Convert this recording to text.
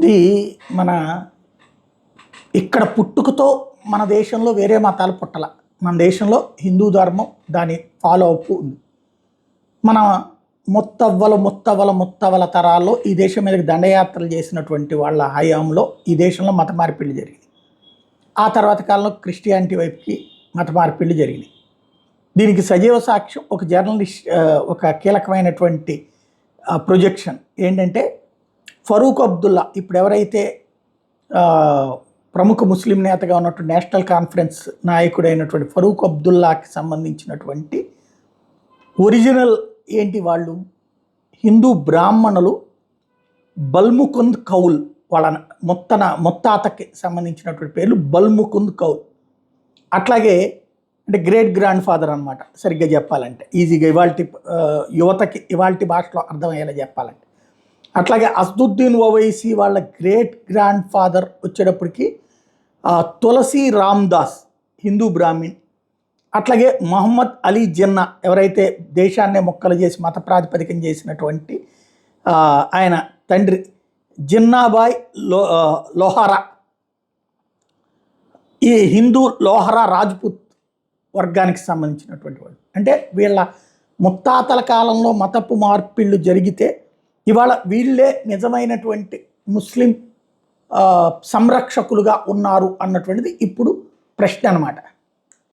ఇది మన ఇక్కడ పుట్టుకతో మన దేశంలో వేరే మతాలు పుట్టల. మన దేశంలో హిందూ ధర్మం దాని ఫాలో అప్ ఉంది. మన ముత్తవల తరాల్లో ఈ దేశం మీదకి దండయాత్రలు చేసినటువంటి వాళ్ళ హయాంలో ఈ దేశంలో మత మార్పిళ్ళు జరిగింది. ఆ తర్వాత కాలంలో క్రిస్టియానిటీ వైపుకి మత మార్పిళ్ళు జరిగినాయి. దీనికి సజీవ సాక్ష్యం ఒక జర్నలిస్ట్, ఒక కీలకమైనటువంటి ప్రొజెక్షన్ ఏంటంటే, ఫరూక్ అబ్దుల్లా ఇప్పుడు ఎవరైతే ప్రముఖ ముస్లిం నేతగా ఉన్నటువంటి నేషనల్ కాన్ఫరెన్స్ నాయకుడైనటువంటి ఫరూక్ అబ్దుల్లాకి సంబంధించినటువంటి ఒరిజినల్ ఏంటి, వాళ్ళు హిందూ బ్రాహ్మణులు బల్ముకుంద్ కౌల్, వాళ్ళ మొత్తాతకి సంబంధించినటువంటి పేర్లు బల్ముకుంద్ కౌల్. అట్లాగే అంటే గ్రేట్ గ్రాండ్ ఫాదర్ అనమాట, సరిగ్గా చెప్పాలంటే ఈజీగా యువతకి ఇవాల్టి భాషలో అర్థమయ్యేలా చెప్పాలంటే. అట్లాగే అసదుద్దీన్ ఓవైసీ వాళ్ళ గ్రేట్ గ్రాండ్ ఫాదర్ వచ్చేటప్పటికి తులసి రామ్దాస్, హిందూ బ్రాహ్మిన్. అట్లాగే మహమ్మద్ అలీ జిన్నా, ఎవరైతే దేశాన్నే మొక్కలు చేసి మత ప్రాతిపదికన చేసినటువంటి ఆయన తండ్రి జిన్నాబాయ్ లోహారా, ఈ హిందూ లోహరా రాజ్పుత్ వర్గానికి సంబంధించినటువంటి వాళ్ళు. అంటే వీళ్ళ ముత్తాతల కాలంలో మతపు మార్పిళ్ళు జరిగితే ఇవాళ వీళ్ళే నిజమైనటువంటి ముస్లిం సంరక్షకులుగా ఉన్నారు అన్నటువంటిది ఇప్పుడు ప్రశ్న అన్నమాట.